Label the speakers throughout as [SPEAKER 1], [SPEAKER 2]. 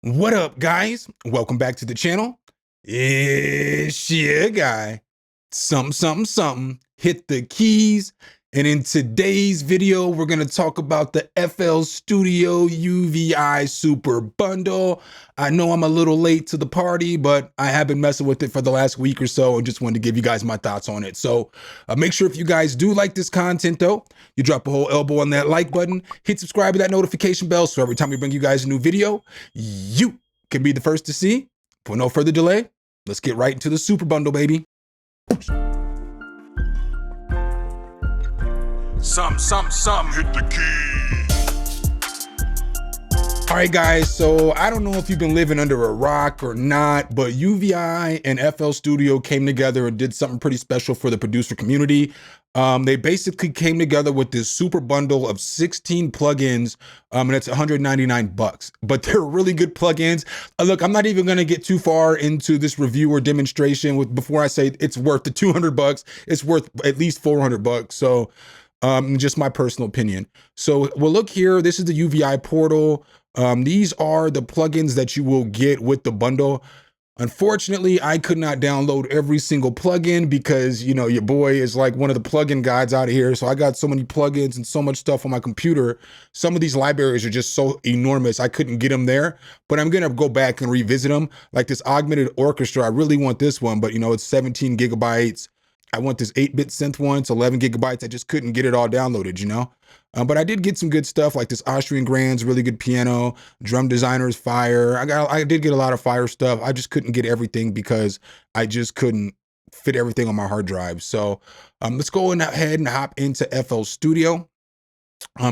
[SPEAKER 1] What up, guys? Welcome back to the channel. It's your guy, something. Hit the keys. And in today's video, we're going to talk about the FL Studio UVI Super Bundle. I know I'm a little late to the party, but I have been messing with it for the last week or so and just wanted to give you guys my thoughts on it. So make sure if you guys do like this content, though, you drop a whole elbow on that like button, hit subscribe to that notification bell so every time we bring you guys a new video, you can be the first to see. For no further delay, let's get right into the Super Bundle, baby. Some, hit the key. All right, guys, so I don't know if you've been living under a rock or not, but UVI and FL Studio came together and did something pretty special for the producer community. They basically came together with this super bundle of 16 plugins, and it's $199, but they're really good plugins. Look, I'm not even gonna get too far into this review or demonstration before I say it's worth the $200. It's worth at least $400. So just my personal opinion. So we'll look here. This is the UVI portal. These are the plugins that you will get with the bundle. Unfortunately, I could not download every single plugin because, you know, your boy is like one of the plugin guides out here. So I got so many plugins and so much stuff on my computer. Some of these libraries are just so enormous, I couldn't get them there, but I'm going to go back and revisit them. Like this augmented orchestra, I really want this one, but you know, it's 17 gigabytes. I want this 8-bit synth one, it's 11 gigabytes. I just couldn't get it all downloaded, you know? But I did get some good stuff like this Austrian Grand's really good piano, Drum Designer's fire. I did get a lot of fire stuff. I just couldn't get everything because I just couldn't fit everything on my hard drive. So let's go ahead and hop into FL Studio.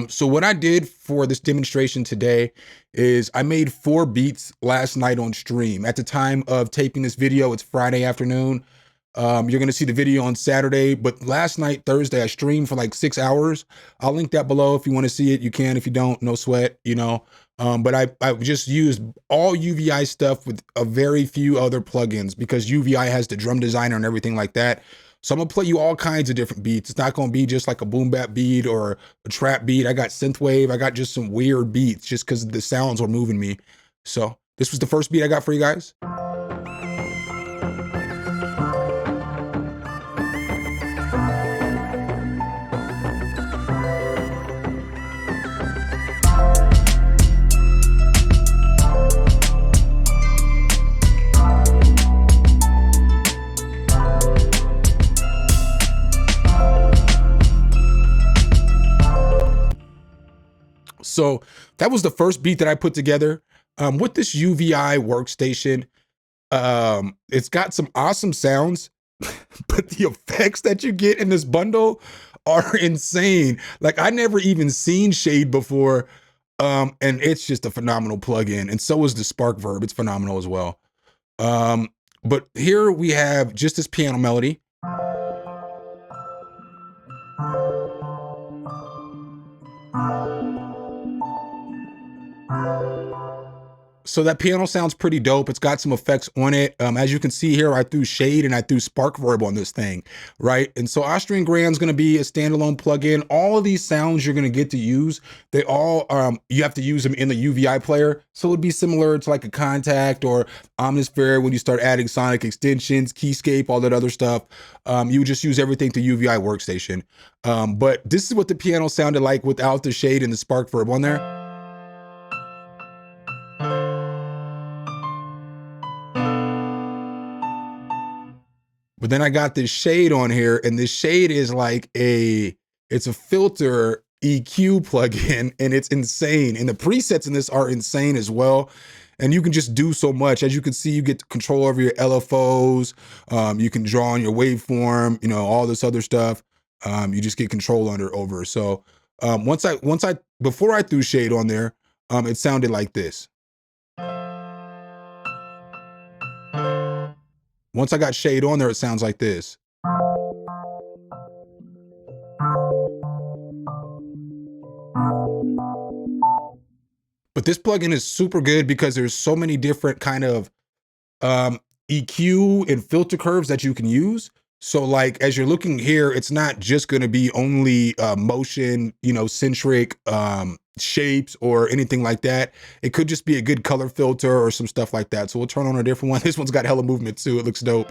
[SPEAKER 1] So what I did for this demonstration today is I made 4 beats last night on stream. At the time of taping this video, it's Friday afternoon. You're gonna see the video on Saturday, but last night, Thursday, I streamed for like 6 hours. I'll link that below. If you want to see it, you can. If you don't, no sweat, you know. But I just used all UVI stuff with a very few other plugins because UVI has the drum designer and everything like that. So I'm gonna play you all kinds of different beats. It's not gonna be just like a boom bap beat or a trap beat. I got synthwave. I got just some weird beats just because the sounds were moving me. So this was the first beat I got for you guys. So that was the first beat that I put together with this UVI workstation. It's got some awesome sounds, but the effects that you get in this bundle are insane. Like I never even seen Shade before. And it's just a phenomenal plugin. And so is the Spark Verb. It's phenomenal as well. But here we have just this piano melody. So that piano sounds pretty dope. It's got some effects on it. As you can see here, I threw Shade and I threw Spark Verb on this thing, right? And so Austrian Grand's gonna be a standalone plugin. All of these sounds you're gonna get to use, they all, you have to use them in the UVI player. So it'd be similar to like a Contact or Omnisphere when you start adding sonic extensions, Keyscape, all that other stuff. You would just use everything to UVI workstation. But this is what the piano sounded like without the Shade and the Spark Verb on there. But then I got this Shade on here, and this Shade is like it's a filter EQ plugin, and it's insane. And the presets in this are insane as well. And you can just do so much. As you can see, you get control over your LFOs. You can draw on your waveform, you know, all this other stuff. You just get control over. So before I threw Shade on there, it sounded like this. Once I got Shade on there, it sounds like this. But this plugin is super good because there's so many different kind of EQ and filter curves that you can use. So like, as you're looking here, it's not just going to be only motion, centric shapes or anything like that. It could just be a good color filter or some stuff like that. So we'll turn on a different one. This one's got hella movement too. It looks dope.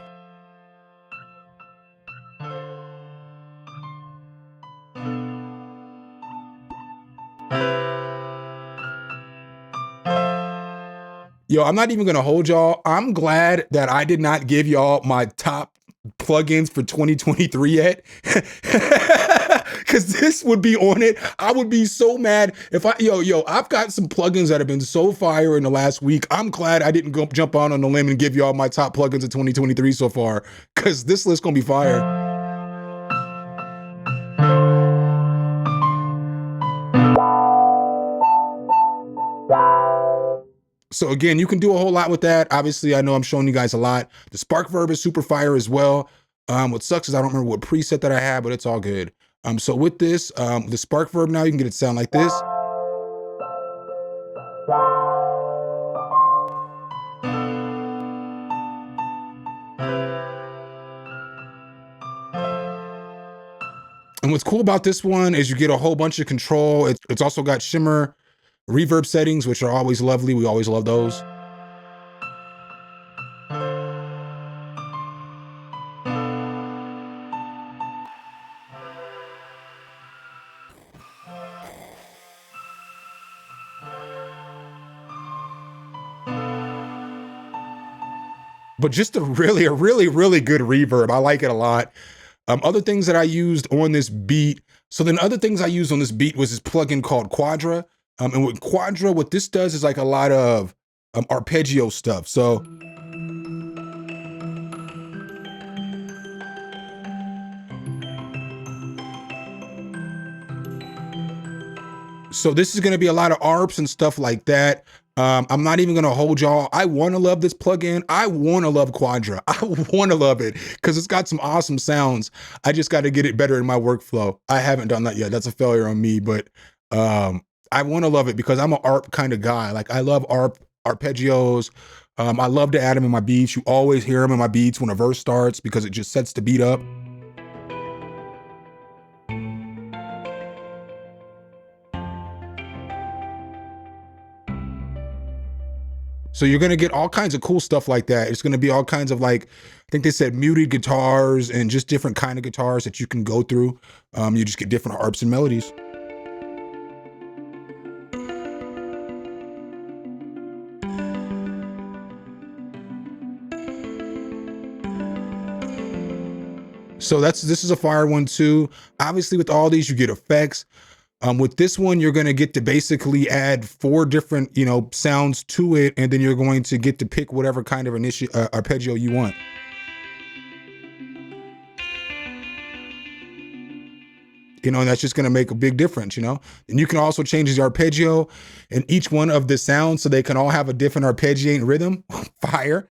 [SPEAKER 1] Yo, I'm not even gonna hold y'all. I'm glad that I did not give y'all my top plugins for 2023 yet. Cause this would be on it. I would be so mad if I've got some plugins that have been so fire in the last week. I'm glad I didn't go jump on the limb and give y'all my top plugins of 2023 so far. Cause this list gonna be fire. So again, you can do a whole lot with that. Obviously, I know I'm showing you guys a lot. The Spark Verb is super fire as well. What sucks is I don't remember what preset that I have, but it's all good. So with this, the Spark Verb now, you can get it to sound like this. And what's cool about this one is you get a whole bunch of control. It's also got shimmer, reverb settings, which are always lovely. We always love those. But just a really good reverb. I like it a lot. Other things that I used on this beat. So then other things I used on this beat was this plugin called Quadra. And with Quadra, what this does is like a lot of arpeggio stuff. So this is going to be a lot of ARPs and stuff like that. I'm not even going to hold y'all. I want to love this plugin. I want to love Quadra. I want to love it because it's got some awesome sounds. I just got to get it better in my workflow. I haven't done that yet. That's a failure on me, but I want to love it because I'm an ARP kind of guy. Like I love arpeggios. I love to add them in my beats. You always hear them in my beats when a verse starts because it just sets the beat up. So you're going to get all kinds of cool stuff like that. It's going to be all kinds of like, I think they said muted guitars and just different kind of guitars that you can go through. You just get different harps and melodies. So this is a fire one too. Obviously with all these, you get effects. With this one, you're going to get to basically add 4 different, sounds to it. And then you're going to get to pick whatever kind of arpeggio you want. And that's just going to make a big difference, And you can also change the arpeggio in each one of the sounds so they can all have a different arpeggiating rhythm. Fire.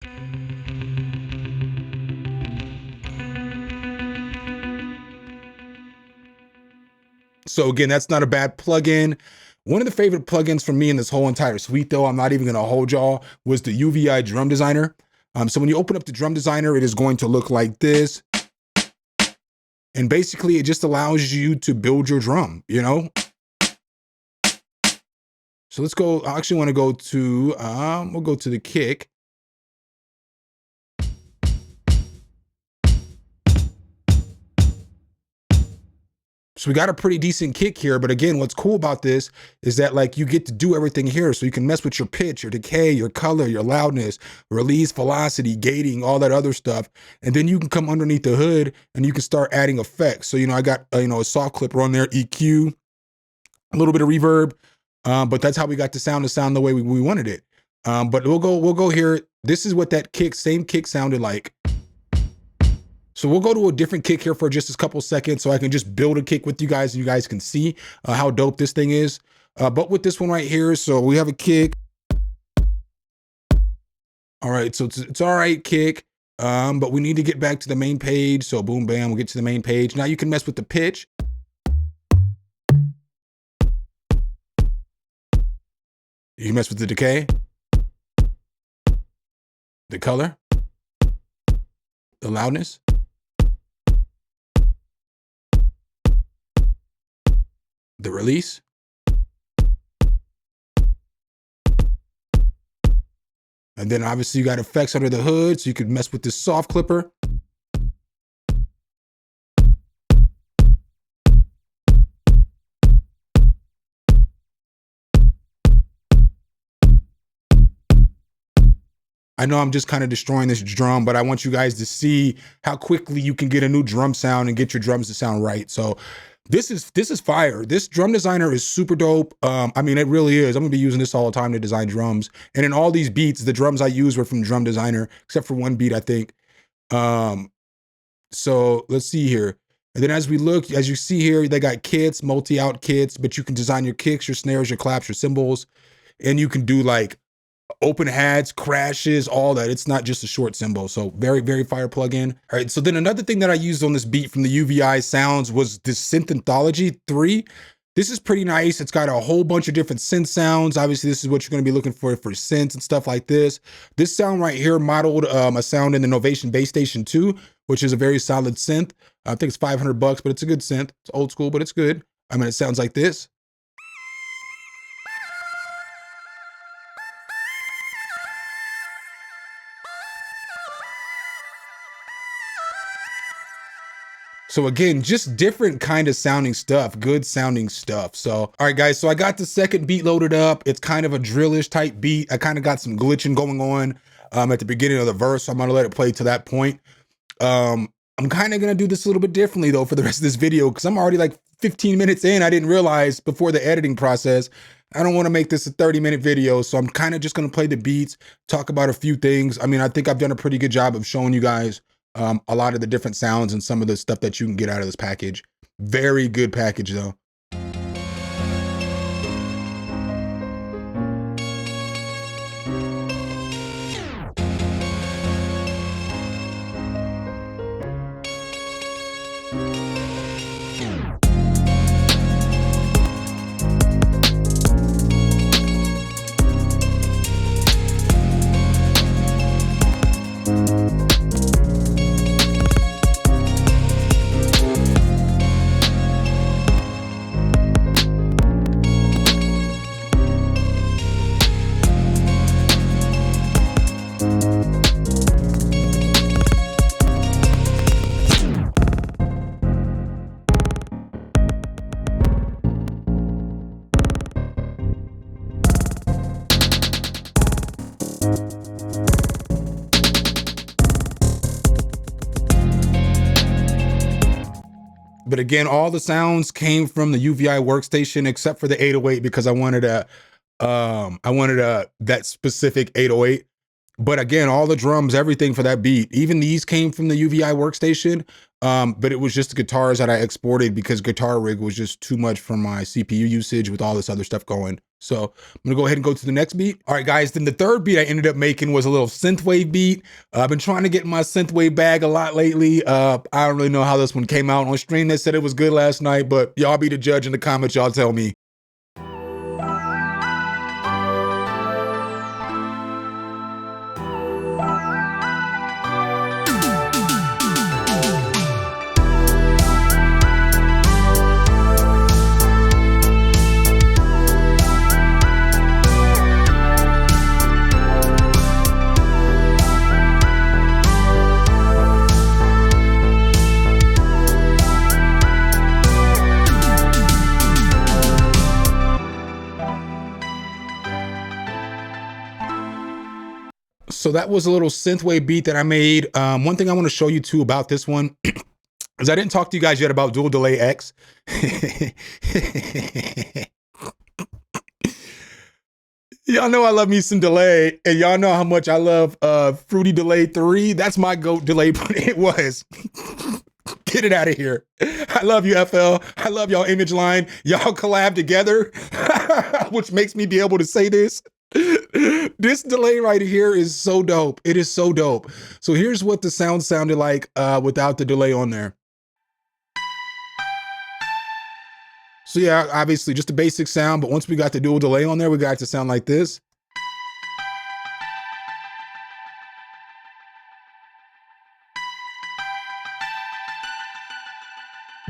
[SPEAKER 1] So again, that's not a bad plugin. One of the favorite plugins for me in this whole entire suite, though, I'm not even going to hold y'all, was the UVI Drum Designer. So when you open up the Drum Designer, it is going to look like this. And basically, it just allows you to build your drum, So let's go. I actually want to go to, we'll go to the kick. So we got a pretty decent kick here, but again, what's cool about this is that like you get to do everything here. So you can mess with your pitch, your decay, your color, your loudness, release, velocity, gating, all that other stuff. And then you can come underneath the hood and you can start adding effects. So, I got, a soft clipper on there, EQ, a little bit of reverb, but that's how we got the sound the way we wanted it. But we'll go here. This is what that same kick sounded like. So we'll go to a different kick here for just a couple seconds so I can just build a kick with you guys and you guys can see how dope this thing is. But with this one right here, so we have a kick. All right, so it's all right kick, but we need to get back to the main page. So boom, bam, we'll get to the main page. Now you can mess with the pitch. You can mess with the decay, the color, the loudness. the release. And then obviously you got effects under the hood, so you could mess with this soft clipper. I know I'm just kind of destroying this drum, but I want you guys to see how quickly you can get a new drum sound and get your drums to sound right. So this is fire. This drum designer is super dope. I mean, it really is. I'm gonna be using this all the time to design drums. And in all these beats, the drums I use were from drum designer, except for one beat, I think. So let's see here. And then as we look, as you see here, they got kits, multi-out kits, but you can design your kicks, your snares, your claps, your cymbals, and you can do like open hats, crashes, all that. It's not just a short cymbal. So very, very fire plugin. All right. So then another thing that I used on this beat from the UVI sounds was this Synth Anthology 3. This is pretty nice. It's got a whole bunch of different synth sounds. Obviously, this is what you're going to be looking for synths and stuff like this. This sound right here modeled a sound in the Novation Bass Station 2, which is a very solid synth. I think it's $500, but it's a good synth. It's old school, but it's good. I mean, it sounds like this. So again, just different kind of sounding stuff, good sounding stuff. So, all right, guys, so I got the second beat loaded up. It's kind of a drillish type beat. I kind of got some glitching going on at the beginning of the verse. So I'm gonna let it play to that point. I'm kind of gonna do this a little bit differently though for the rest of this video, because I'm already like 15 minutes in. I didn't realize before the editing process, I don't want to make this a 30-minute video. So I'm kind of just gonna play the beats, talk about a few things. I mean, I think I've done a pretty good job of showing you guys a lot of the different sounds and some of the stuff that you can get out of this package. Very good package though. But again, all the sounds came from the UVI workstation except for the 808 because I wanted that specific 808. But again, all the drums, everything for that beat, even these came from the UVI workstation. But it was just the guitars that I exported because Guitar Rig was just too much for my CPU usage with all this other stuff going. So I'm gonna go ahead and go to the next beat. All right, guys, then the third beat I ended up making was a little synthwave beat. I've been trying to get in my synthwave bag a lot lately. I don't really know how this one came out on stream. They said it was good last night, but y'all be the judge in the comments, y'all tell me. So that was a little synthwave beat that I made. One thing I want to show you too about this one is I didn't talk to you guys yet about Dual Delay X. Y'all know I love me some delay, and y'all know how much I love Fruity Delay 3. That's my GOAT delay, but it was. Get it out of here. I love you, FL. I love y'all Image Line. Y'all collab together, which makes me be able to say this. This delay right here is so dope. It is so dope. So here's what the sound sounded like without the delay on there. So yeah, obviously just a basic sound, but once we got the dual delay on there, we got it to sound like this.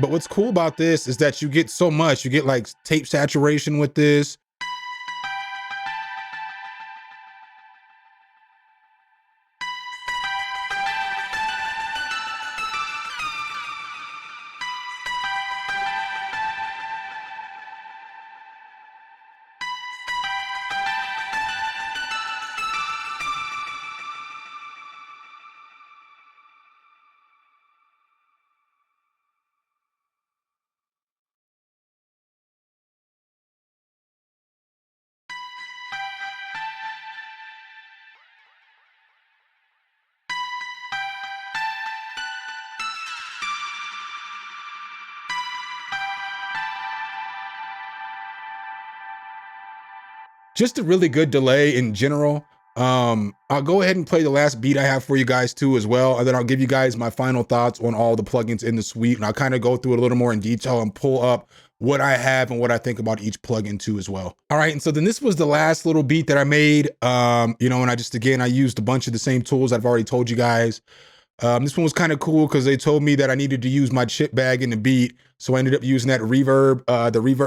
[SPEAKER 1] But what's cool about this is that you get so much. You get like tape saturation with this. Just a really good delay in general. I'll go ahead and play the last beat I have for you guys too as well, and then I'll give you guys my final thoughts on all the plugins in the suite, and I'll kind of go through it a little more in detail and pull up what I have and what I think about each plugin too as well. All right, and so then this was the last little beat that I made, you know, and I used a bunch of the same tools I've already told you guys. This one was kind of cool because they told me that I needed to use my chip bag in the beat, so I ended up using that reverb,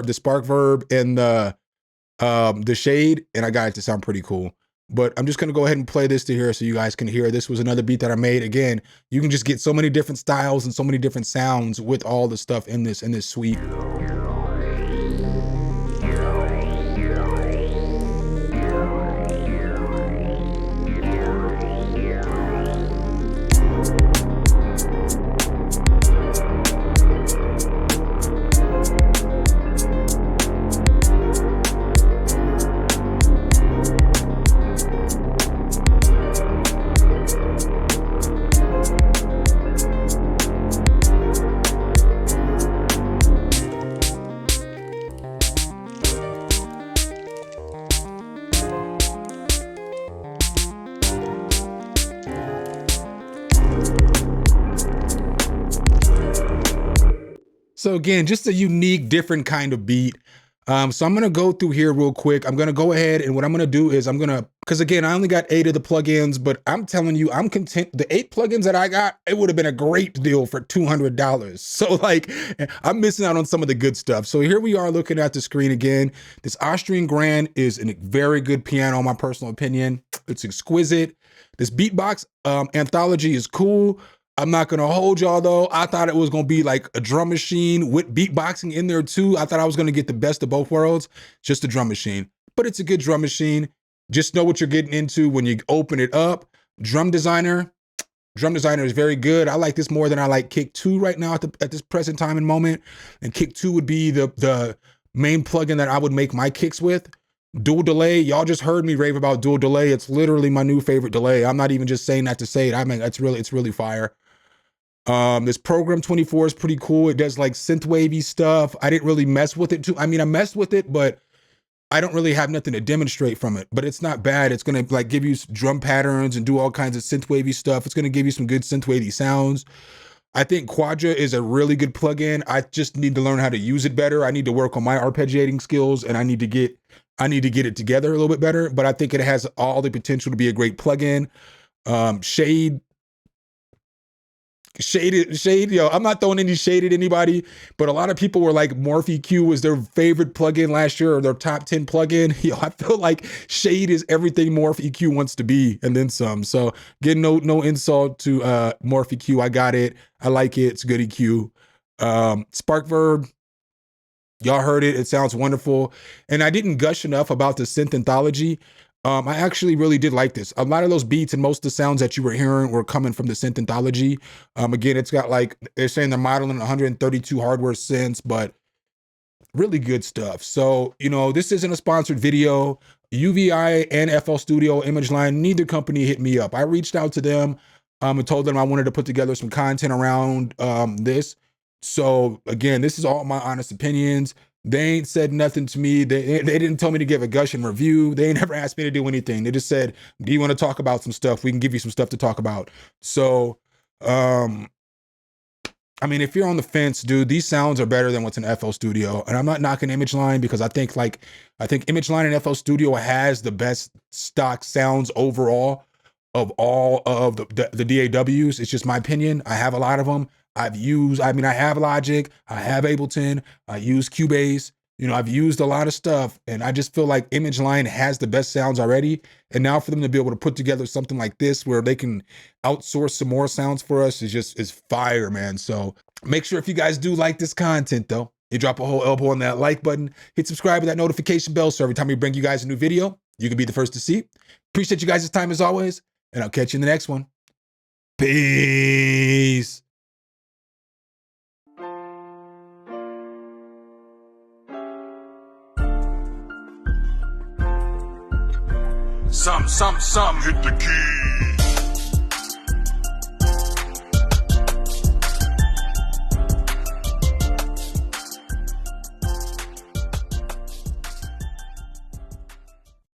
[SPEAKER 1] the spark verb, and the shade, and I got it to sound pretty cool. But I'm just gonna go ahead and play this to here so you guys can hear. This was another beat that I made. Again, you can just get so many different styles and so many different sounds with all the stuff in this suite. So again, just a unique, different kind of beat. So I'm gonna go through here real quick. I'm gonna go ahead, and what I'm gonna do is because again, I only got 8 of the plugins, but I'm telling you, I'm content. The 8 plugins that I got, it would have been a great deal for $200. So like, I'm missing out on some of the good stuff. So here we are looking at the screen again. This Austrian Grand is a very good piano, in my personal opinion. It's exquisite. This beatbox anthology is cool. I'm not gonna hold y'all though. I thought it was gonna be like a drum machine with beatboxing in there too. I thought I was gonna get the best of both worlds, just a drum machine. But it's a good drum machine. Just know what you're getting into when you open it up. Drum Designer is very good. I like this more than I like Kick 2 right now at this present time and moment. And Kick 2 would be the main plugin that I would make my kicks with. Dual delay, y'all just heard me rave about dual delay. It's literally my new favorite delay. I'm not even just saying that to say it. I mean, it's really fire. This Program 24 is pretty cool. It does like synth wavy stuff. I didn't really mess with it too. I mean, I messed with it, but I don't really have nothing to demonstrate from it, but it's not bad. It's gonna like give you drum patterns and do all kinds of synth wavy stuff. It's gonna give you some good synth wavy sounds. I think Quadra is a really good plugin. I just need to learn how to use it better. I need to work on my arpeggiating skills, and I need to get it together a little bit better, but I think it has all the potential to be a great plugin. Shade, yo, I'm not throwing any shade at anybody, but a lot of people were like Morph EQ was their favorite plugin last year, or their top 10 plugin. Yo, I feel like Shade is everything Morph EQ wants to be, and then some. So again, no insult to Morph EQ. I got it. I like it. It's good EQ. Spark Verb, y'all heard it. It sounds wonderful. And I didn't gush enough about the synth anthology. I actually really did like this. A lot of those beats and most of the sounds that you were hearing were coming from the synth anthology. Again, it's got like, they're saying they're modeling 132 hardware synths, but really good stuff. So, you know, this isn't a sponsored video. UVI and FL Studio, Image Line, neither company hit me up. I reached out to them and told them I wanted to put together some content around this. So again, this is all my honest opinions. They ain't said nothing to me. They didn't tell me to give a gushing review. They ain't never asked me to do anything. They just said, do you want to talk about some stuff? We can give you some stuff to talk about. So, I mean, if you're on the fence, dude, these sounds are better than what's in FL Studio. And I'm not knocking Image Line because I think Image Line and FL Studio has the best stock sounds overall of all of the DAWs. It's just my opinion. I have a lot of them. I have Logic, I have Ableton, I use Cubase, I've used a lot of stuff, and I just feel like Image Line has the best sounds already. And now for them to be able to put together something like this where they can outsource some more sounds for us is fire, man. So make sure if you guys do like this content though, you drop a whole elbow on that like button, hit subscribe with that notification bell so every time we bring you guys a new video, you can be the first to see. Appreciate you guys' time as always, and I'll catch you in the next one. Peace.
[SPEAKER 2] Some, hit the key.